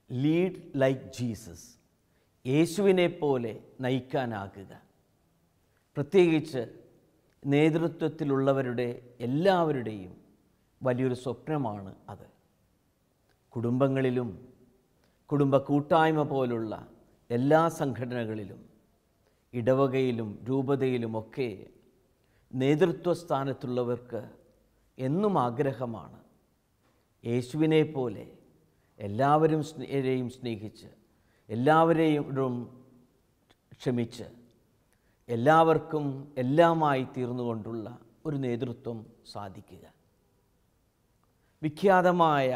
Lead like Jesus. യേശുവിനെ പോലെ നയിക്കാനാകുക. പ്രത്യേകിച്ച് നേതൃത്വത്തിലുള്ളവരുടെ എല്ലാവരുടെയും വലിയൊരു സ്വപ്നമാണ് അത്. കുടുംബങ്ങളിലും കുടുംബ കൂട്ടായ്മ പോലുള്ള എല്ലാ സംഘടനകളിലും ഇടവകയിലും രൂപതയിലുമൊക്കെ നേതൃത്വ സ്ഥാനത്തുള്ളവർക്ക് എന്നും ആഗ്രഹമാണ് യേശുവിനെ പോലെ എല്ലാവരെയും സ്നേഹിച്ച് എല്ലാവരെയും ക്ഷമിച്ച് എല്ലാവർക്കും എല്ലാമായി തീർന്നുകൊണ്ടുള്ള ഒരു നേതൃത്വം സാധിക്കുക. വിഖ്യാതമായ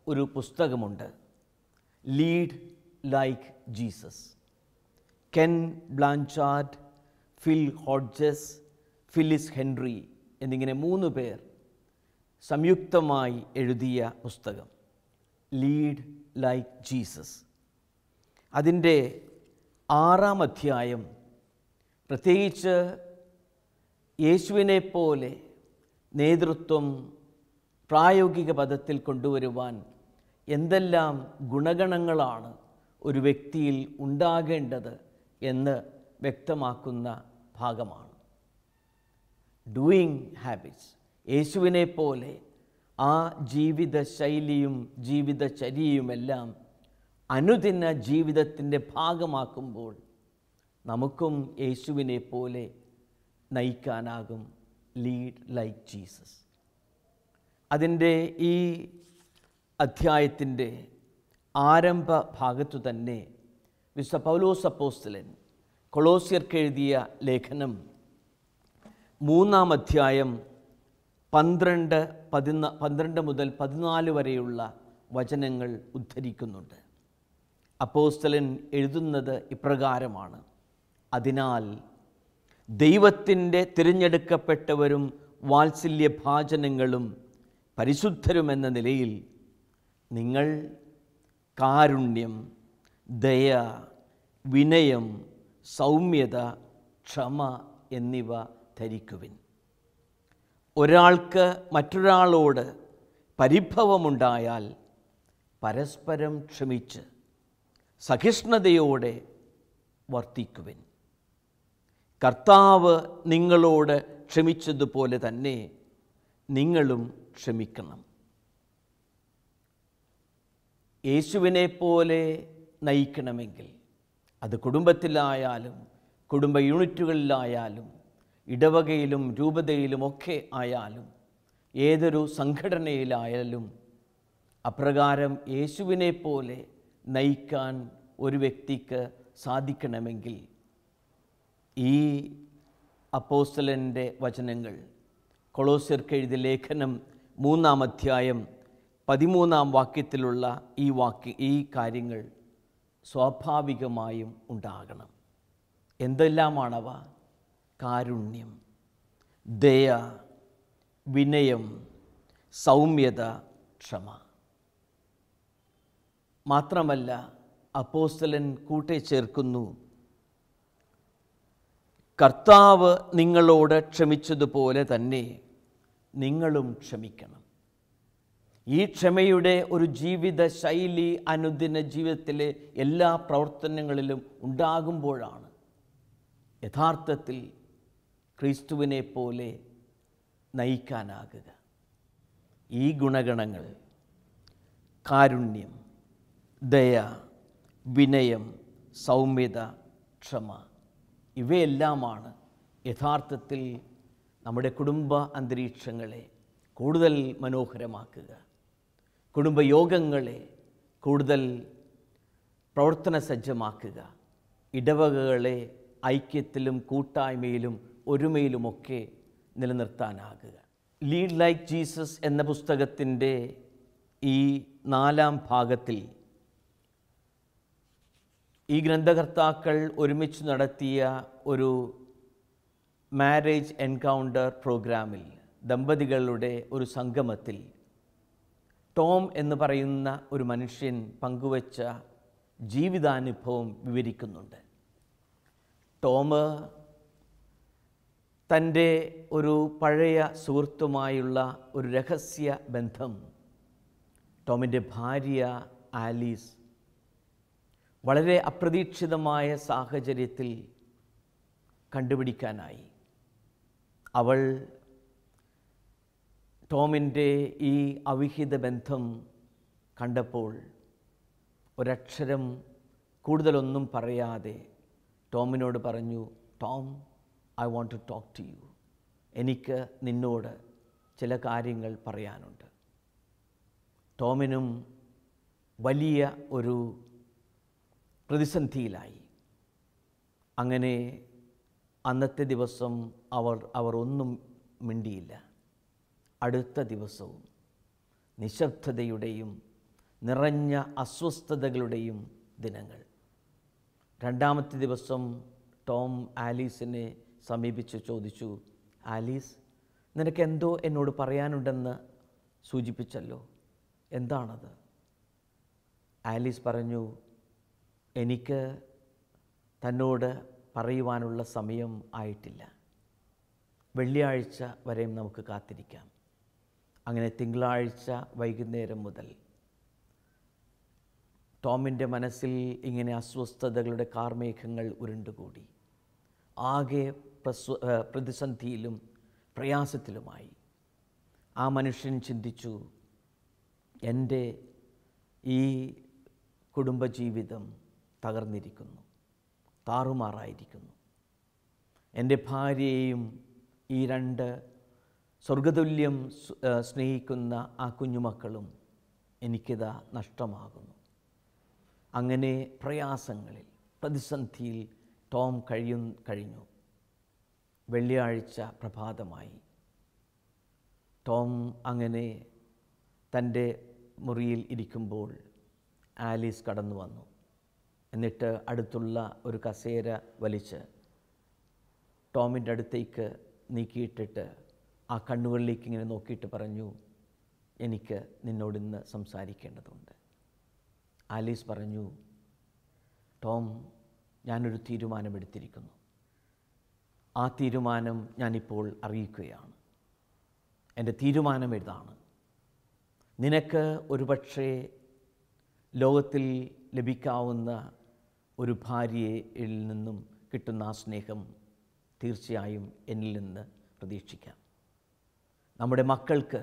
ഒരു പുസ്തകമുണ്ട്, ലീഡ് ലൈക്ക് ജീസസ്. കെൻ ബ്ലാൻചാർഡ്, ഫിൽ ഹോഡ്ജസ്, ഫിലിസ് ഹെൻറി എന്നിങ്ങനെ 3 പേർ സംയുക്തമായി എഴുതിയ പുസ്തകം ലീഡ് ലൈക്ക് ജീസസ്. അതിൻ്റെ 6-ാം അധ്യായം പ്രത്യേകിച്ച് യേശുവിനെ പോലെ നേതൃത്വം പ്രായോഗിക പദത്തിൽ കൊണ്ടുവരുവാൻ എന്തെല്ലാം ഗുണഗണങ്ങളാണ് ഒരു വ്യക്തിയിൽ ഉണ്ടാകേണ്ടത് എന്ന് വ്യക്തമാക്കുന്ന ഭാഗമാണ്. Doing habits. യേശുവിനെ പോലെ ആ ജീവിത ശൈലിയും ജീവിതചര്യയുമെല്ലാം അനുദിന ജീവിതത്തിൻ്റെ ഭാഗമാക്കുമ്പോൾ നമുക്കും യേശുവിനെ പോലെ നയിക്കാനാകും. Lead like Jesus. അതിൻ്റെ ഈ അധ്യായത്തിൻ്റെ ആരംഭ ഭാഗത്തു തന്നെ വിശുദ്ധ പൗലോസ് അപ്പോസ്തലൻ കൊളോസ്യർക്ക് എഴുതിയ ലേഖനം 3-ാം അധ്യായം 12 മുതൽ 14 വരെയുള്ള വചനങ്ങൾ ഉദ്ധരിക്കുന്നുണ്ട്. അപ്പോസ്തലൻ എഴുതുന്നത് ഇപ്രകാരമാണ്: അതിനാൽ ദൈവത്തിൻ്റെ തിരഞ്ഞെടുക്കപ്പെട്ടവരും വാത്സല്യഭാജനങ്ങളും പരിശുദ്ധരുമെന്ന നിലയിൽ നിങ്ങൾ കാരുണ്യം, ദയ, വിനയം, സൗമ്യത, ക്ഷമ എന്നിവ ധരിക്കുവിൻ. ഒരാൾക്ക് മറ്റൊരാളോട് പരിഭവമുണ്ടായാൽ പരസ്പരം ക്ഷമിച്ച് സഹിഷ്ണുതയോടെ വർത്തിക്കുവിൻ. കർത്താവ് നിങ്ങളോട് ക്ഷമിച്ചതുപോലെ തന്നെ നിങ്ങളും ക്ഷമിക്കണം. യേശുവിനെ പോലെ നയിക്കണമെങ്കിൽ അത് കുടുംബത്തിലായാലും കുടുംബ യൂണിറ്റുകളിലായാലും ഇടവകയിലും രൂപതയിലുമൊക്കെ ആയാലും ഏതൊരു സംഘടനയിലായാലും അപ്രകാരം യേശുവിനെ പോലെ നയിക്കാൻ ഒരു വ്യക്തിക്ക് സാധിക്കണമെങ്കിൽ ഈ അപ്പോസ്തലൻ്റെ വചനങ്ങൾ, കൊളോസ്യർക്ക് എഴുതിയ ലേഖനം 3-ാം അധ്യായം 13-ാം വാക്യത്തിലുള്ള ഈ കാര്യങ്ങൾ സ്വാഭാവികമായും ഉണ്ടാകണം. എന്തെല്ലാമാണവ? കാരുണ്യം, ദയ, വിനയം, സൗമ്യത, ക്ഷമ. മാത്രമല്ല അപ്പോസ്തലൻ കൂട്ടിച്ചേർക്കുന്നു, കർത്താവ് നിങ്ങളോട് ക്ഷമിച്ചതുപോലെ തന്നെ നിങ്ങളും ക്ഷമിക്കണം. ഈ ക്ഷമയുടെ ഒരു ജീവിത ശൈലി അനുദിന ജീവിതത്തിലെ എല്ലാ പ്രവർത്തനങ്ങളിലും ഉണ്ടാകുമ്പോഴാണ് യഥാർത്ഥത്തിൽ ക്രിസ്തുവിനെ പോലെ നയിക്കാനാകുക. ഈ ഗുണഗണങ്ങൾ കാരുണ്യം, ദയ, വിനയം, സൗമ്യത, ക്ഷമ ഇവയെല്ലാമാണ് യഥാർത്ഥത്തിൽ നമ്മുടെ കുടുംബ അന്തരീക്ഷങ്ങളെ കൂടുതൽ മനോഹരമാക്കുക, കുടുംബയോഗങ്ങളെ കൂടുതൽ പ്രവർത്തന സജ്ജമാക്കുക, ഇടവകകളെ ഐക്യത്തിലും കൂട്ടായ്മയിലും ഒരുമയിലുമൊക്കെ നിലനിർത്താനാകുക. ലീഡ് ലൈക്ക് ജീസസ് എന്ന പുസ്തകത്തിൻ്റെ ഈ 4-ാം ഭാഗത്തിൽ ഈ ഗ്രന്ഥകർത്താക്കൾ ഒരുമിച്ച് നടത്തിയ ഒരു മാരേജ് എൻകൗണ്ടർ പ്രോഗ്രാമിൽ, ദമ്പതികളുടെ ഒരു സംഗമത്തിൽ ടോം എന്ന് പറയുന്ന ഒരു മനുഷ്യൻ പങ്കുവച്ച ജീവിതാനുഭവം വിവരിക്കുന്നുണ്ട്. ടോം തൻ്റെ ഒരു പഴയ സുഹൃത്തുമായുള്ള ഒരു രഹസ്യ ബന്ധം ടോമിൻ്റെ ഭാര്യ ആലീസ് വളരെ അപ്രതീക്ഷിതമായ സാഹചര്യത്തിൽ കണ്ടുപിടിക്കാനായി. അവൾ ടോമിൻ്റെ ഈ അവിഹിത ബന്ധം കണ്ടപ്പോൾ ഒരക്ഷരം കൂടുതലൊന്നും പറയാതെ ടോമിനോട് പറഞ്ഞു, Tom, I want to talk to you. എനിക്ക് നിന്നോട് ചില കാര്യങ്ങൾ പറയാനുണ്ട്. ടോമിനും വലിയ ഒരു പ്രതിസന്ധിയിലായി. അങ്ങനെ അന്നത്തെ ദിവസം അവർ ഒന്നും മിണ്ടിയില്ല. അടുത്ത ദിവസവും നിശബ്ദതയുടെയും നിറഞ്ഞ അസ്വസ്ഥതകളുടെയും ദിനങ്ങൾ. രണ്ടാമത്തെ ദിവസം ടോം ആലീസിനെ സമീപിച്ച് ചോദിച്ചു, ആലീസ്, നിനക്കെന്തോ എന്നോട് പറയാനുണ്ടെന്ന് സൂചിപ്പിച്ചല്ലോ, എന്താണത്? ആലീസ് പറഞ്ഞു, എനിക്ക് തന്നോട് പറയുവാനുള്ള സമയം ആയിട്ടില്ല. വെള്ളിയാഴ്ച വരെയും നമുക്ക് കാത്തിരിക്കാം. അങ്ങനെ തിങ്കളാഴ്ച വൈകുന്നേരം മുതൽ ടോമിൻ്റെ മനസ്സിൽ ഇങ്ങനെ അസ്വസ്ഥതകളുടെ കാർമേഘങ്ങൾ ഉരുണ്ടുകൂടി. ആകെ പ്രതിസന്ധിയിലും പ്രയാസത്തിലുമായി. ആ മനുഷ്യൻ ചിന്തിച്ചു, എൻ്റെ ഈ കുടുംബജീവിതം തകർന്നിരിക്കുന്നു, താറുമാറായിരിക്കുന്നു. എൻ്റെ ഭാര്യയെയും ഈ രണ്ട് സ്വർഗതുല്യം സ്നേഹിക്കുന്ന ആ കുഞ്ഞുമക്കളും എനിക്കിതാ നഷ്ടമാകുന്നു. അങ്ങനെ പ്രയാസങ്ങളിൽ, പ്രതിസന്ധിയിൽ ടോം കഴിഞ്ഞു. വെള്ളിയാഴ്ച പ്രഭാതമായി. ടോം അങ്ങനെ തൻ്റെ മുറിയിൽ ഇരിക്കുമ്പോൾ ആലീസ് കടന്നു വന്നു. എന്നിട്ട് അടുത്തുള്ള ഒരു കസേര വലിച്ച് ടോമിൻ്റെ അടുത്തേക്ക് നീക്കിയിട്ടിട്ട് ആ കണ്ണുകളിലേക്ക് ഇങ്ങനെ നോക്കിയിട്ട് പറഞ്ഞു, എനിക്ക് നിന്നോടിന്ന് സംസാരിക്കേണ്ടതുണ്ട്. ആലീസ് പറഞ്ഞു, ടോം, ഞാനൊരു തീരുമാനമെടുത്തിരിക്കുന്നു. ആ തീരുമാനം ഞാനിപ്പോൾ അറിയിക്കുകയാണ്. എൻ്റെ തീരുമാനം ഇതാണ്. നിനക്ക് ഒരുപക്ഷേ ലോകത്തിൽ ലഭിക്കാവുന്ന ഒരു ഭാര്യയിൽ നിന്നും കിട്ടുന്ന ആ സ്നേഹം തീർച്ചയായും എന്നിൽ നിന്ന് പ്രതീക്ഷിക്കാം. നമ്മുടെ മക്കൾക്ക്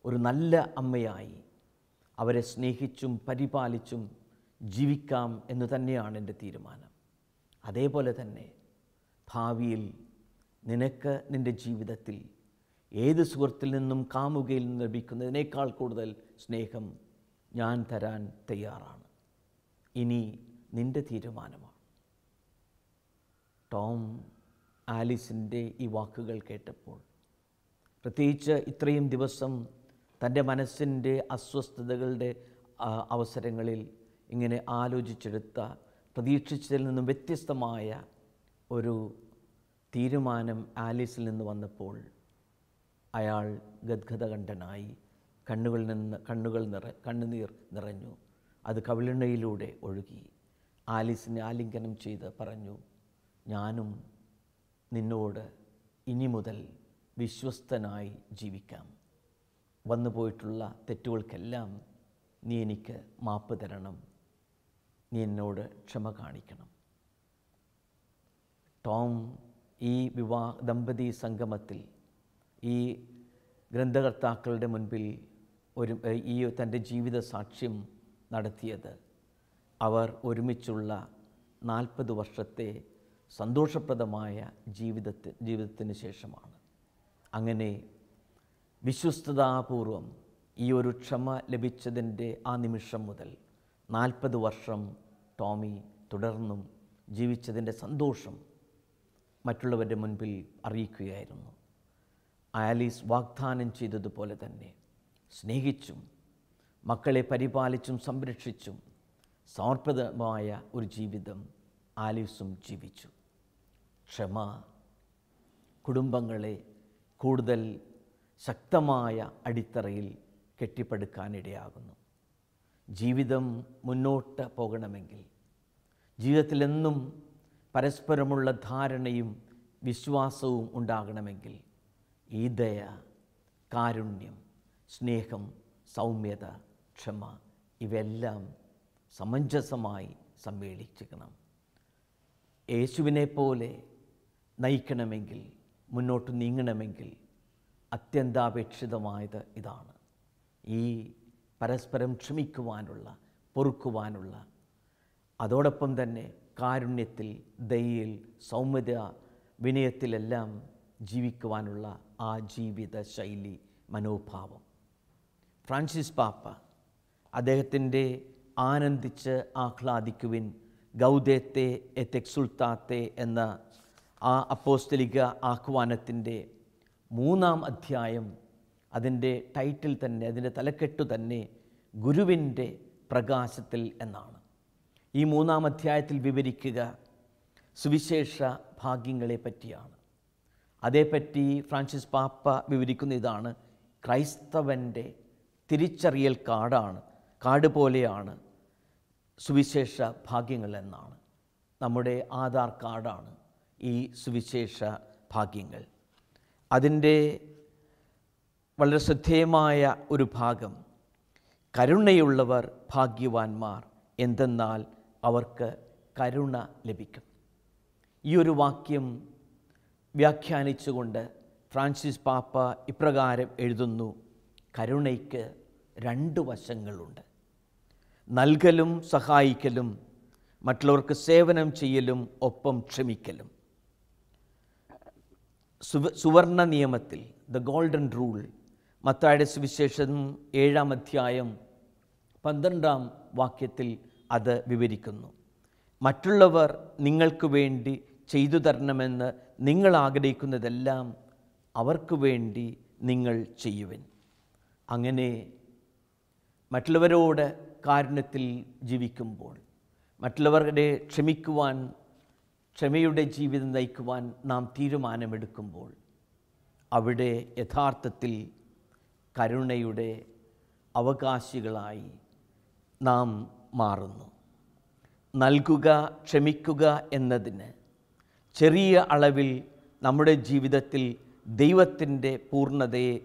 ഒരു നല്ല അമ്മയായി അവരെ സ്നേഹിച്ചും പരിപാലിച്ചും ജീവിക്കാം എന്ന് തന്നെയാണ് എൻ്റെ തീരുമാനം. അതേപോലെ തന്നെ ഭാവിയിൽ നിനക്ക് നിൻ്റെ ജീവിതത്തിൽ ഏത് സുഹൃത്തിൽ നിന്നും കാമുകയിൽ നിന്ന് ലഭിക്കുന്നതിനേക്കാൾ കൂടുതൽ സ്നേഹം ഞാൻ തരാൻ തയ്യാറാണ്. ഇനി നിൻ്റെ തീരുമാനമാണ്. ടോം ആലീസിൻ്റെ ഈ വാക്കുകൾ കേട്ടപ്പോൾ, പ്രത്യേകിച്ച് ഇത്രയും ദിവസം തൻ്റെ മനസ്സിൻ്റെ അസ്വസ്ഥതകളുടെ അവസരങ്ങളിൽ ഇങ്ങനെ ആലോചിച്ചെടുത്ത പ്രതീക്ഷിച്ചതിൽ നിന്നും വ്യത്യസ്തമായ ഒരു തീരുമാനം ആലീസിൽ നിന്ന് വന്നപ്പോൾ അയാൾ ഗദ്ഗദകണ്ഠനായി. കണ്ണുനീർ നിറഞ്ഞു. അത് കവിളിണയിലൂടെ ഒഴുകി. ആലീസിനെ ആലിംഗനം ചെയ്ത് പറഞ്ഞു, ഞാനും നിന്നോട് ഇനി മുതൽ വിശ്വസ്തനായി ജീവിക്കാം. വന്നുപോയിട്ടുള്ള തെറ്റുകൾക്കെല്ലാം നീ എനിക്ക് മാപ്പ് തരണം. നീ എന്നോട് ക്ഷമ കാണിക്കണം. ടോം ഈ ദമ്പതി സംഗമത്തിൽ ഈ ഗ്രന്ഥകർത്താക്കളുടെ മുൻപിൽ ഈ തൻ്റെ ജീവിത സാക്ഷ്യം നടത്തിയത് അവർ ഒരുമിച്ചുള്ള 40 വർഷത്തെ സന്തോഷപ്രദമായ ജീവിതത്തിന് ശേഷമാണ്. അങ്ങനെ വിശ്വസ്തതാപൂർവം ഈ ഒരു ക്ഷമ ലഭിച്ചതിൻ്റെ ആ നിമിഷം മുതൽ 40 വർഷം ടോമി തുടർന്നും ജീവിച്ചതിൻ്റെ സന്തോഷം മറ്റുള്ളവരുടെ മുൻപിൽ അറിയിക്കുകയായിരുന്നു. ആലീസ് വാഗ്ദാനം ചെയ്തതുപോലെ തന്നെ സ്നേഹിച്ചും മക്കളെ പരിപാലിച്ചും സംരക്ഷിച്ചും സമർപ്പിതമായ ഒരു ജീവിതം ആലീസും ജീവിച്ചു. ക്ഷമ കുടുംബങ്ങളെ കൂടുതൽ ശക്തമായ അടിത്തറയിൽ കെട്ടിപ്പടുക്കാനിടയാകുന്നു. ജീവിതം മുന്നോട്ട് പോകണമെങ്കിൽ, ജീവിതത്തിലെന്നും പരസ്പരമുള്ള ധാരണയും വിശ്വാസവും ഉണ്ടാകണമെങ്കിൽ ഈ ദയ, കാരുണ്യം, സ്നേഹം, സൗമ്യത, ക്ഷമ ഇവയെല്ലാം സമഞ്ജസമായി സമ്മേളിച്ചിരിക്കണം. യേശുവിനെ പോലെ നയിക്കണമെങ്കിൽ, മുന്നോട്ട് നീങ്ങണമെങ്കിൽ അത്യന്താപേക്ഷിതമായത് ഇതാണ്. ഈ പരസ്പരം ക്ഷമിക്കുവാനുള്ള, പൊറുക്കുവാനുള്ള, അതോടൊപ്പം തന്നെ കാരുണ്യത്തിൽ, ദയയിൽ, സൗമ്യത, വിനയത്തിലെല്ലാം ജീവിക്കുവാനുള്ള ആ ജീവിത ശൈലി, മനോഭാവം. ഫ്രാൻസിസ് പാപ്പ അദ്ദേഹത്തിൻ്റെ ആനന്ദിച്ച് ആഹ്ലാദിക്കുവിൻ, ഗൗദേത്തെ എറ്റ് എക്സുൾത്താത്തെ എന്ന ആ അപ്പോസ്തലിക ആഹ്വാനത്തിൻ്റെ 3-ാം അധ്യായം, അതിൻ്റെ ടൈറ്റിൽ തന്നെ, അതിൻ്റെ തലക്കെട്ടു തന്നെ ഗുരുവിൻ്റെ പ്രകാശത്തിൽ എന്നാണ്. ഈ 3-ാം അധ്യായത്തിൽ വിവരിക്കുക സുവിശേഷ ഭാഗ്യങ്ങളെ പറ്റിയാണ്. അതേപ്പറ്റി ഫ്രാൻസിസ് പാപ്പ വിവരിക്കുന്ന ഇതാണ്: ക്രൈസ്തവൻ്റെ തിരിച്ചറിയൽ കാർഡ് പോലെയാണ് സുവിശേഷ ഭാഗ്യങ്ങൾ എന്നാണ്. നമ്മുടെ ആധാർ കാർഡാണ് ഈ സുവിശേഷ ഭാഗ്യങ്ങൾ. അതിൻ്റെ വളരെ ശ്രദ്ധേയമായ ഒരു ഭാഗം, കരുണയുള്ളവർ ഭാഗ്യവാന്മാർ, എന്തെന്നാൽ അവർക്ക് കരുണ ലഭിക്കും. ഈ ഒരു വാക്യം വ്യാഖ്യാനിച്ചുകൊണ്ട് ഫ്രാൻസിസ് പാപ്പ ഇപ്രകാരം എഴുതുന്നു: കരുണയ്ക്ക് 2 വശങ്ങളുണ്ട്. നൽകലും സഹായിക്കലും, മറ്റുള്ളവർക്ക് സേവനം ചെയ്യലും, ഒപ്പം ക്ഷമിക്കലും. സുവർണ നിയമത്തിൽ, ദ ഗോൾഡൻ റൂൾ, മത്തായിയുടെ സുവിശേഷം 7-ാം അധ്യായം 12-ാം വാക്യത്തിൽ അത് വിവരിക്കുന്നു. മറ്റുള്ളവർ നിങ്ങൾക്ക് വേണ്ടി ചെയ്തു തരണമെന്ന് നിങ്ങൾ ആഗ്രഹിക്കുന്നതെല്ലാം അവർക്ക് വേണ്ടി നിങ്ങൾ ചെയ്യുവിൻ. അങ്ങനെ മറ്റുള്ളവരോട് കാരുണ്യത്തിൽ ജീവിക്കുമ്പോൾ, മറ്റുള്ളവരുടെ ക്ഷമയുടെ ജീവിതം നയിക്കുവാൻ നാം തീരുമാനമെടുക്കുമ്പോൾ, അവിടെ യഥാർത്ഥത്തിൽ കരുണയുടെ അവകാശികളായി നാം മാറുന്നു. നൽകുക, ക്ഷമിക്കുക എന്നതിന് ചെറിയ അളവിൽ നമ്മുടെ ജീവിതത്തിൽ ദൈവത്തിൻ്റെ പൂർണ്ണതയെ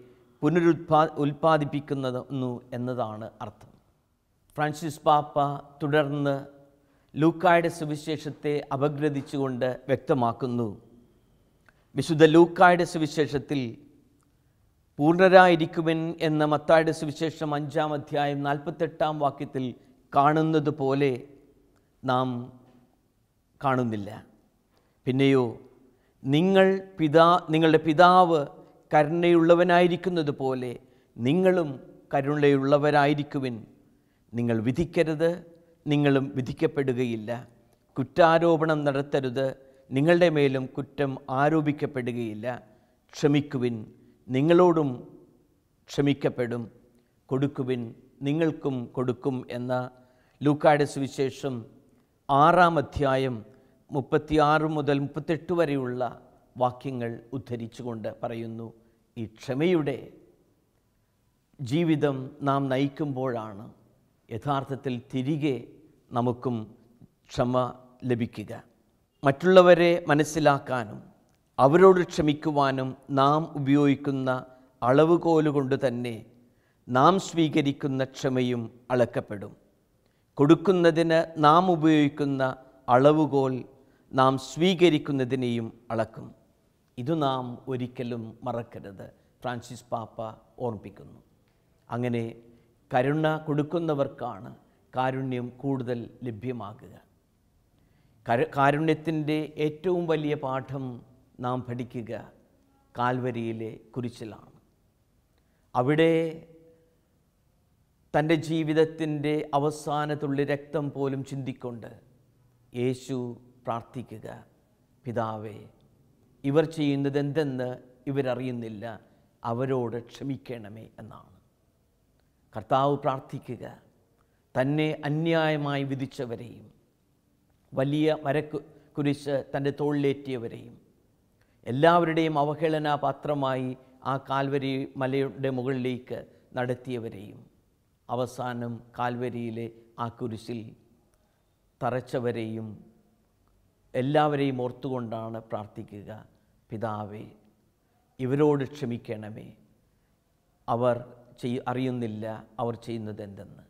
ഉൽപ്പാദിപ്പിക്കുന്നു എന്നതാണ് അർത്ഥം. ഫ്രാൻസിസ് പാപ്പ തുടർന്ന് ലൂക്കായുടെ സുവിശേഷത്തെ അപഗ്രഥിച്ചുകൊണ്ട് വ്യക്തമാക്കുന്നു: വിശുദ്ധ ലൂക്കായുടെ സുവിശേഷത്തിൽ പൂർണ്ണരായിരിക്കുവൻ എന്ന മത്തായിയുടെ സുവിശേഷം 5-ാം അധ്യായം 48-ാം വാക്യത്തിൽ കാണുന്നത് പോലെ നാം കാണുന്നില്ല. പിന്നെയോ നിങ്ങളുടെ പിതാവ് കരുണയുള്ളവനായിരിക്കുന്നത് പോലെ നിങ്ങളും കരുണയുള്ളവരായിരിക്കുവിൻ. നിങ്ങൾ വിധിക്കരുത്, നിങ്ങളും വിധിക്കപ്പെടുകയില്ല. കുറ്റാരോപണം നടത്തരുത്, നിങ്ങളുടെ മേലും കുറ്റം ആരോപിക്കപ്പെടുകയില്ല. ക്ഷമിക്കുവിൻ, നിങ്ങളോടും ക്ഷമിക്കപ്പെടും. കൊടുക്കുവിൻ, നിങ്ങൾക്കും കൊടുക്കും എന്ന ലൂക്കായുടെ സുവിശേഷം 6-ാം അധ്യായം 36 മുതൽ 38 വരെയുള്ള വാക്യങ്ങൾ ഉദ്ധരിച്ചുകൊണ്ട് പറയുന്നു: ഈ ക്ഷമയുടെ ജീവിതം നാം നയിക്കുമ്പോഴാണ് യഥാർത്ഥത്തിൽ തിരികെ നമുക്കും ക്ഷമ ലഭിക്കുക. മറ്റുള്ളവരെ മനസ്സിലാക്കാനും അവരോട് ക്ഷമിക്കുവാനും നാം ഉപയോഗിക്കുന്ന അളവുകോലുകൊണ്ട് തന്നെ നാം സ്വീകരിക്കുന്ന ക്ഷമയും അളക്കപ്പെടും. കൊടുക്കുന്നതിന് നാം ഉപയോഗിക്കുന്ന അളവുകോൽ നാം സ്വീകരിക്കുന്നതിനെയും അളക്കും. ഇത് നാം ഒരിക്കലും മറക്കരുത്, ഫ്രാൻസിസ് പാപ്പ ഓർമ്മിപ്പിക്കുന്നു. അങ്ങനെ കരുണ കൊടുക്കുന്നവർക്കാണ് കാരുണ്യം കൂടുതൽ ലഭ്യമാകുക. കാരുണ്യത്തിൻ്റെ ഏറ്റവും വലിയ പാഠം നാം പഠിക്കുക കാൽവരിയിലെ കുരിശിലാണ്. അവിടെ തൻ്റെ ജീവിതത്തിൻ്റെ അവസാന തുള്ളി രക്തം പോലും ചിന്തിക്കൊണ്ട് യേശു പ്രാർത്ഥിക്കുക: പിതാവേ, ഇവർ ചെയ്യുന്നത് എന്തെന്ന് ഇവരറിയുന്നില്ല, അവരോട് ക്ഷമിക്കണമേ എന്നാണ്. കർത്താവ് പ്രാർത്ഥിക്കുക തന്നെ അന്യായമായി വിധിച്ചവരെയും വലിയ കുരിശ് തൻ്റെ തോളിലേറ്റിയവരെയും എല്ലാവരുടെയും അവഹേളനാപാത്രമായി ആ കാൽവരി മലയുടെ മുകളിലേക്ക് നടത്തിയവരെയും അവസാനം കാൽവരിയിലെ ആ കുരിശിൽ തറച്ചവരെയും എല്ലാവരെയും ഓർത്തുകൊണ്ടാണ് പ്രാർത്ഥിക്കുക. പിതാവേ, ഇവരോട് ക്ഷമിക്കണമേ, അവർ അറിയുന്നില്ല അവർ ചെയ്യുന്നത് എന്തെന്ന്.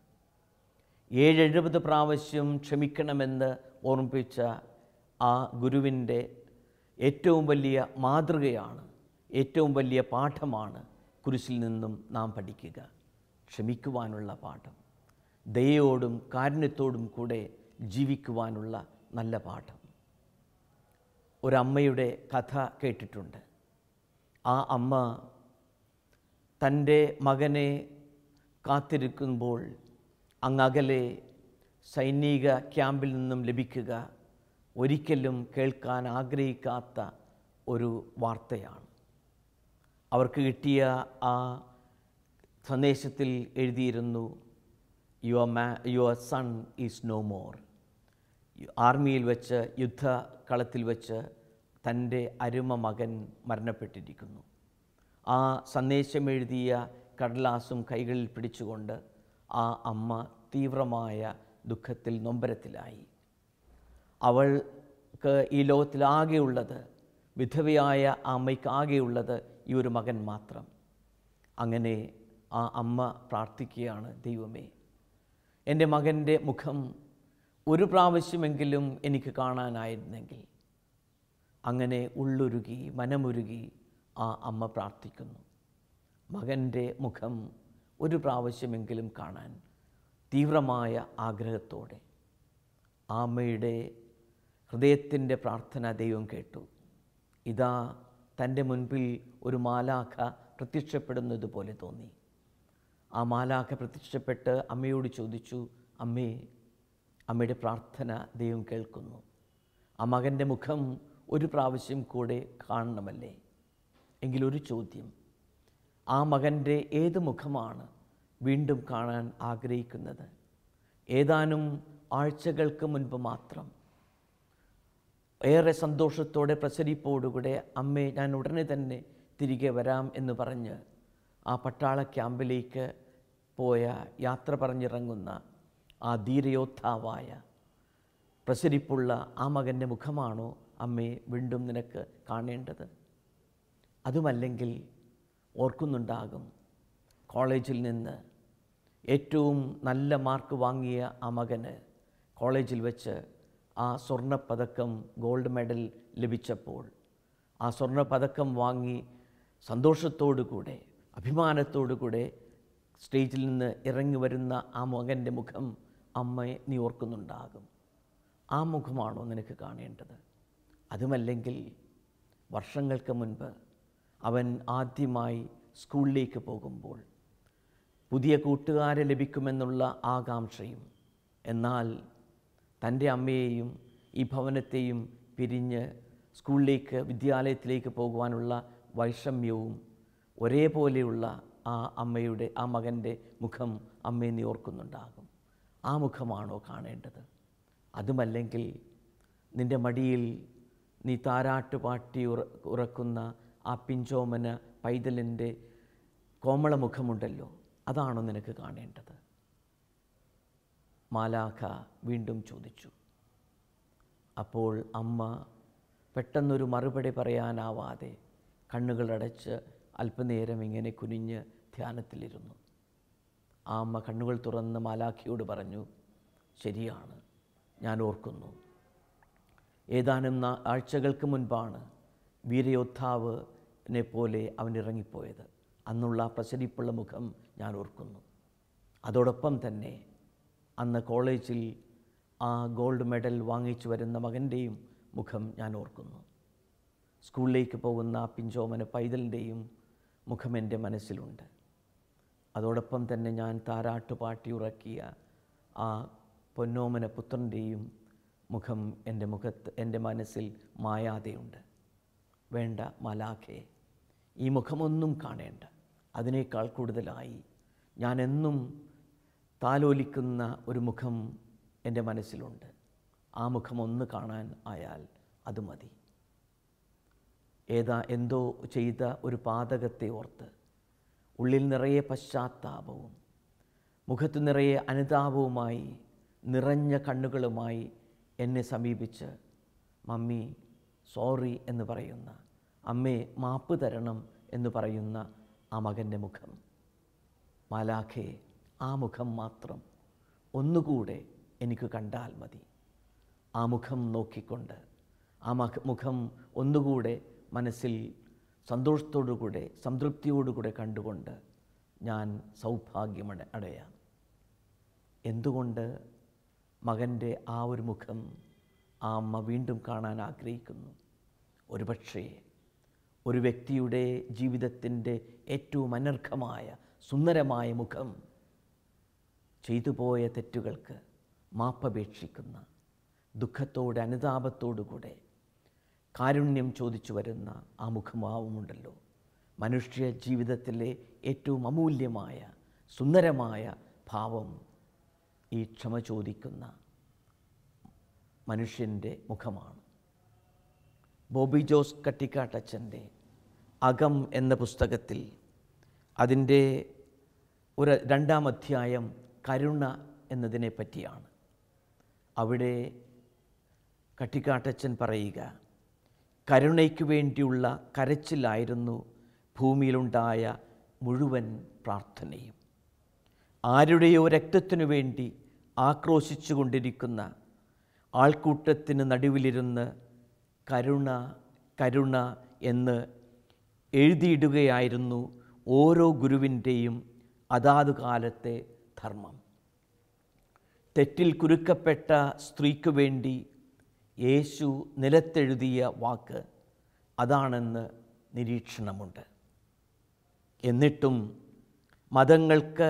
70 പ്രാവശ്യം ക്ഷമിക്കണമെന്ന് ഓർമ്മിപ്പിച്ച ആ ഗുരുവിൻ്റെ ഏറ്റവും വലിയ മാതൃകയാണ്, ഏറ്റവും വലിയ പാഠമാണ് കുരിശിൽ നിന്നും നാം പഠിക്കുക. ക്ഷമിക്കുവാനുള്ള പാഠം, ദയയോടും കാരുണ്യത്തോടും കൂടെ ജീവിക്കുവാനുള്ള നല്ല പാഠം. ഒരമ്മയുടെ കഥ കേട്ടിട്ടുണ്ട്. ആ അമ്മ തൻ്റെ മകനെ കാത്തിരിക്കുമ്പോൾ അങ്ങകലെ സൈനിക ക്യാമ്പിൽ നിന്നും ലഭിക്കുക ഒരിക്കലും കേൾക്കാൻ ആഗ്രഹിക്കാത്ത ഒരു വാർത്തയാണ്. അവർക്ക് കിട്ടിയ ആ സന്ദേശത്തിൽ എഴുതിയിരുന്നു, your son is no more. ആർമിയിൽ വെച്ച്, യുദ്ധകളത്തിൽ വെച്ച് തൻ്റെ അരുമ മകൻ മരണപ്പെട്ടിരിക്കുന്നു. ആ സന്ദേശം എഴുതിയ കടലാസും കൈകളിൽ പിടിച്ചുകൊണ്ട് ആ അമ്മ തീവ്രമായ ദുഃഖത്തിൽ, നൊമ്പരത്തിലായി. അവൾക്ക് ഈ ലോകത്തിലാകെയുള്ളത്, വിധവയായ ആ അമ്മയ്ക്ക് ആകെയുള്ളത് ഈ ഒരു മകൻ മാത്രം. അങ്ങനെ ആ അമ്മ പ്രാർത്ഥിക്കുകയാണ്, ദൈവമേ, എൻ്റെ മകൻ്റെ മുഖം ഒരു പ്രാവശ്യമെങ്കിലും എനിക്ക് കാണാനായിരുന്നെങ്കിൽ. അങ്ങനെ ഉള്ളുരുകി, മനമുരുകി ആ അമ്മ പ്രാർത്ഥിക്കുന്നു. മകൻ്റെ മുഖം ഒരു പ്രാവശ്യമെങ്കിലും കാണാൻ തീവ്രമായ ആഗ്രഹത്തോടെ. ആ അമ്മയുടെ ഹൃദയത്തിൻ്റെ പ്രാർത്ഥന ദൈവം കേട്ടു. ഇതാ തൻ്റെ മുൻപിൽ ഒരു മാലാഖ പ്രത്യക്ഷപ്പെടുന്നത് പോലെ തോന്നി. ആ മാലാഖ പ്രത്യക്ഷപ്പെട്ട് അമ്മയോട് ചോദിച്ചു, അമ്മേ, അമ്മയുടെ പ്രാർത്ഥന ദൈവം കേൾക്കുന്നു. ആ മകൻ്റെ മുഖം ഒരു പ്രാവശ്യം കൂടെ കാണണമല്ലേ? എങ്കിലൊരു ചോദ്യം, ആ മകൻ്റെ ഏത് മുഖമാണ് വീണ്ടും കാണാൻ ആഗ്രഹിക്കുന്നത്? ഏതാനും ആഴ്ചകൾക്ക് മുൻപ് മാത്രം ഏറെ സന്തോഷത്തോടെ, പ്രസരിപ്പോടുകൂടെ, അമ്മേ, ഞാൻ ഉടനെ തന്നെ തിരികെ വരാം എന്ന് പറഞ്ഞ് ആ പട്ടാള ക്യാമ്പിലേക്ക് പോയ, യാത്ര പറഞ്ഞിറങ്ങുന്ന ആ ധീരയോദ്ധാവായ, പ്രസരിപ്പുള്ള ആ മകൻ്റെ മുഖമാണോ അമ്മേ വീണ്ടും നിനക്ക് കാണേണ്ടത്? അതുമല്ലെങ്കിൽ ഓർക്കുന്നുണ്ടാകും, കോളേജിൽ നിന്ന് ഏറ്റവും നല്ല മാർക്ക് വാങ്ങിയ ആ മകന് കോളേജിൽ വെച്ച് ആ സ്വർണ്ണപ്പതക്കം, ഗോൾഡ് മെഡൽ ലഭിച്ചപ്പോൾ ആ സ്വർണ്ണപ്പതക്കം വാങ്ങി സന്തോഷത്തോടുകൂടെ, അഭിമാനത്തോടുകൂടെ സ്റ്റേജിൽ നിന്ന് ഇറങ്ങി വരുന്ന ആ മകൻ്റെ മുഖം അമ്മയെ നീ ഓർക്കുന്നുണ്ടാകും. ആ മുഖമാണോ നിനക്ക് കാണേണ്ടത്? അതുമല്ലെങ്കിൽ വർഷങ്ങൾക്ക് മുൻപ് അവൻ ആദ്യമായി സ്കൂളിലേക്ക് പോകുമ്പോൾ പുതിയ കൂട്ടുകാരെ ലഭിക്കുമെന്നുള്ള ആകാംക്ഷയും, എന്നാൽ തൻ്റെ അമ്മയെയും ഈ ഭവനത്തെയും പിരിഞ്ഞ് സ്കൂളിലേക്ക്, വിദ്യാലയത്തിലേക്ക് പോകുവാനുള്ള വൈഷമ്യവും ഒരേപോലെയുള്ള ആ അമ്മയുടെ, ആ മകൻ്റെ മുഖം അമ്മയെ നീ ഓർക്കുന്നുണ്ടാകും. ആ മുഖമാണോ കാണേണ്ടത്? അതുമല്ലെങ്കിൽ നിൻ്റെ മടിയിൽ നീ താരാട്ട് പാട്ടി ഉറക്കുന്ന ആ പിഞ്ചോമന പൈതലിൻ്റെ കോമളമുഖമുണ്ടല്ലോ, അതാണോ നിനക്ക് കാണേണ്ടത്? മാലാഖ വീണ്ടും ചോദിച്ചു. അപ്പോൾ അമ്മ പെട്ടെന്നൊരു മറുപടി പറയാനാവാതെ കണ്ണുകളടച്ച് അല്പനേരം ഇങ്ങനെ കുനിഞ്ഞ് ധ്യാനത്തിലിരുന്നു. ആ അമ്മ കണ്ണുകൾ തുറന്ന് മാലാഖയോട് പറഞ്ഞു, ശരിയാണ്, ഞാൻ ഓർക്കുന്നു. ഏതാനും ആഴ്ചകൾക്ക് മുൻപാണ് വീരയോദ്ധാവിനെ പോലെ അവൻ ഇറങ്ങിപ്പോയത്. അന്നുള്ള പ്രസരിപ്പുള്ള മുഖം ഞാൻ ഓർക്കുന്നു. അതോടൊപ്പം തന്നെ അന്ന് കോളേജിൽ ആ ഗോൾഡ് മെഡൽ വാങ്ങിച്ചു വരുന്ന മകൻ്റെയും മുഖം ഞാൻ ഓർക്കുന്നു. സ്കൂളിലേക്ക് പോകുന്ന ആ പിഞ്ചോമന പൈതലിൻ്റെയും മുഖം എൻ്റെ മനസ്സിലുണ്ട്. അതോടൊപ്പം തന്നെ ഞാൻ താരാട്ട് പാട്ടി ഉറക്കിയ ആ പൊന്നോമന പുത്രൻ്റെയും മുഖം എൻ്റെ മനസ്സിൽ മായാതെയുണ്ട്. വേണ്ട മാലാഖേ, ഈ മുഖമൊന്നും കാണേണ്ട. അതിനേക്കാൾ കൂടുതലായി ഞാൻ എന്നും താലോലിക്കുന്ന ഒരു മുഖം എൻ്റെ മനസ്സിലുണ്ട്. ആ മുഖം ഒന്ന് കാണാൻ ആയാൽ അത് മതി. എന്തോ ചെയ്ത ഒരു പാതകത്തെ ഓർത്ത് ഉള്ളിൽ നിറയെ പശ്ചാത്താപവും മുഖത്ത് നിറയെ അനുതാപവുമായി നിറഞ്ഞ കണ്ണുകളുമായി എന്നെ സമീപിച്ച് മമ്മി സോറി എന്ന് പറയുന്ന, അമ്മേ മാപ്പ് തരണം എന്ന് പറയുന്ന ആ മകൻ്റെ മുഖം, മാലാഖേ, ആ മുഖം മാത്രം ഒന്നുകൂടെ എനിക്ക് കണ്ടാൽ മതി. ആ മുഖം നോക്കിക്കൊണ്ട്, ആ മുഖം ഒന്നുകൂടെ മനസ്സിൽ സന്തോഷത്തോടുകൂടെ സംതൃപ്തിയോടുകൂടെ കണ്ടുകൊണ്ട് ഞാൻ സൗഭാഗ്യം അടയാം. എന്തുകൊണ്ട് മകൻ്റെ ആ ഒരു മുഖം ആ അമ്മ വീണ്ടും കാണാൻ ആഗ്രഹിക്കുന്നു? ഒരുപക്ഷേ ഒരു വ്യക്തിയുടെ ജീവിതത്തിൻ്റെ ഏറ്റവും അനർഘമായ സുന്ദരമായ മുഖം ചെയ്തുപോയ തെറ്റുകൾക്ക് മാപ്പപേക്ഷിക്കുന്ന, ദുഃഖത്തോടെ അനുതാപത്തോടുകൂടെ കാരുണ്യം ചോദിച്ചു വരുന്ന ആ മുഖഭാവമുണ്ടല്ലോ, മനുഷ്യ ജീവിതത്തിലെ ഏറ്റവും അമൂല്യമായ സുന്ദരമായ ഭാവം ഈ ക്ഷമ ചോദിക്കുന്ന മനുഷ്യൻ്റെ മുഖമാണ്. ബോബി ജോസ് കട്ടിക്കാട്ടച്ചൻ്റെ അകം എന്ന പുസ്തകത്തിൽ അതിൻ്റെ ഒരു 2-ാം അധ്യായം കരുണ എന്നതിനെ പറ്റിയാണ്. അവിടെ കട്ടിക്കാട്ടച്ചൻ പറയുക, കരുണയ്ക്ക് വേണ്ടിയുള്ള കരച്ചിലായിരുന്നു ഭൂമിയിലുണ്ടായ മുഴുവൻ പ്രാർത്ഥനയും. ആരുടെയോ രക്തത്തിനു വേണ്ടി ആക്രോശിച്ചു കൊണ്ടിരിക്കുന്ന ആൾക്കൂട്ടത്തിന് നടുവിലിരുന്ന് കരുണ കരുണ എന്ന് എഴുതിയിടുകയായിരുന്നു ഓരോ ഗുരുവിൻ്റെയും അതാതു കാലത്തെ ധർമ്മം. തെറ്റിൽ കുരുക്കപ്പെട്ട സ്ത്രീക്ക് വേണ്ടി യേശു നിലത്തെഴുതിയ വാക്ക് അതാണെന്ന് നിരീക്ഷണമുണ്ട്. എന്നിട്ടും മതങ്ങൾക്ക്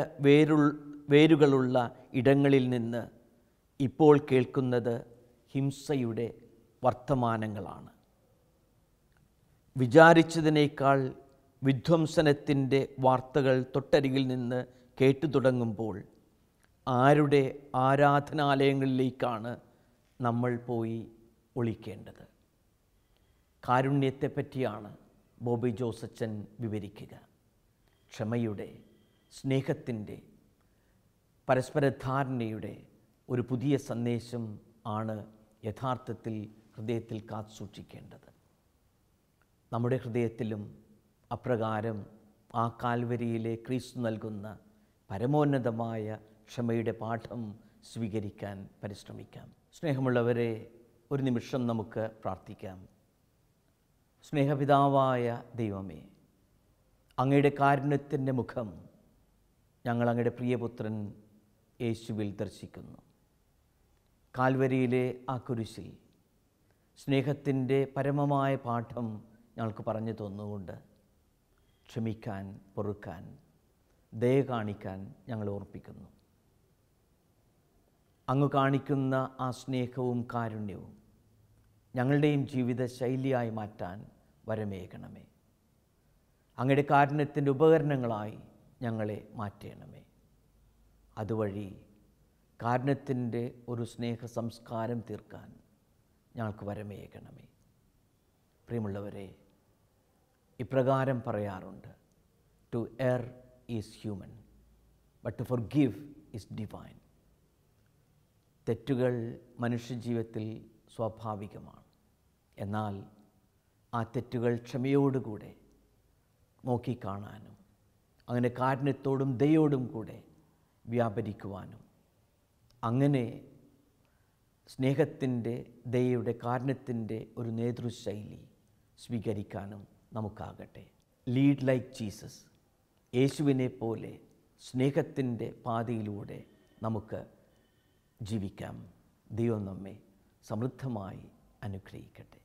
വേരുകളുള്ള ഇടങ്ങളിൽ നിന്ന് ഇപ്പോൾ കേൾക്കുന്നത് ഹിംസയുടെ വർത്തമാനങ്ങളാണ്. വിചാരിച്ചതിനേക്കാൾ വിധ്വംസനത്തിൻ്റെ വാർത്തകൾ തൊട്ടരികിൽ നിന്ന് കേട്ടു തുടങ്ങുമ്പോൾ ആരുടെ ആരാധനാലയങ്ങളിലേക്കാണ് നമ്മൾ പോയി ഒളിക്കേണ്ടത്? കാരുണ്യത്തെപ്പറ്റിയാണ് ബോബി ജോസച്ചൻ വിവരിക്കുക. ക്ഷമയുടെ, സ്നേഹത്തിൻ്റെ, പരസ്പരധാരണയുടെ ഒരു പുതിയ സന്ദേശം ആണ് യഥാർത്ഥത്തിൽ ഹൃദയത്തിൽ കാത്തുസൂക്ഷിക്കേണ്ടത്. നമ്മുടെ ഹൃദയത്തിലും അപ്രകാരം ആ കാൽവരിയിലെ ക്രിസ്തു നൽകുന്ന പരമോന്നതമായ ക്ഷമയുടെ പാഠം സ്വീകരിക്കാൻ പരിശ്രമിക്കാം. സ്നേഹമുള്ളവരെ, ഒരു നിമിഷം നമുക്ക് പ്രാർത്ഥിക്കാം. സ്നേഹപിതാവായ ദൈവമേ, അങ്ങയുടെ കാരുണ്യത്തിൻ്റെ മുഖം ഞങ്ങൾ അങ്ങയുടെ പ്രിയപുത്രൻ യേശുവിൽ ദർശിക്കുന്നു. കാൽവരിയിലെ ആ കുരിശിൽ സ്നേഹത്തിൻ്റെ പരമമായ പാഠം ഞങ്ങൾക്ക് പറഞ്ഞു തന്നുകൊണ്ട് ക്ഷമിക്കാൻ, പൊറുക്കാൻ, ദയ കാണിക്കാൻ ഞങ്ങൾ ഓർപ്പിക്കുന്നു. അങ്ങ് കാണിക്കുന്ന ആ സ്നേഹവും കാരുണ്യവും ഞങ്ങളുടെയും ജീവിത ശൈലിയായി മാറ്റാൻ വരമേകണമേ. അങ്ങയുടെ കാരുണ്യത്തിൻ്റെ ഉപകരണങ്ങളായി ഞങ്ങളെ മാറ്റണമേ. അതുവഴി കാരുണ്യത്തിൻ്റെ ഒരു സ്നേഹ സംസ്കാരം തീർക്കാൻ ഞങ്ങൾക്ക് വരമേകണമേ. പ്രിയമുള്ളവരെ, ഇപ്രകാരം പറയാറുണ്ട്, to err is human but to forgive is divine. തെറ്റുകൾ മനുഷ്യജീവിതത്തിൽ സ്വാഭാവികമാണ്. എന്നാൽ ആ തെറ്റുകൾ ക്ഷമയോടുകൂടെ നോക്കിക്കാണാനും അങ്ങനെ കാരുണ്യത്തോടും ദയോടും കൂടെ വ്യാപരിക്കുവാനും അങ്ങനെ സ്നേഹത്തിൻ്റെ, ദയയുടെ, കാരുണ്യത്തിൻ്റെ ഒരു നേതൃശൈലി സ്വീകരിക്കാനും നമുക്കാകട്ടെ. Lead like Jesus. യേശുവിനെ പോലെ സ്നേഹത്തിൻ്റെ പാതയിലൂടെ നമുക്ക് ജീവിക്കാം. ദൈവം നമ്മെ സമൃദ്ധമായി അനുഗ്രഹിക്കട്ടെ.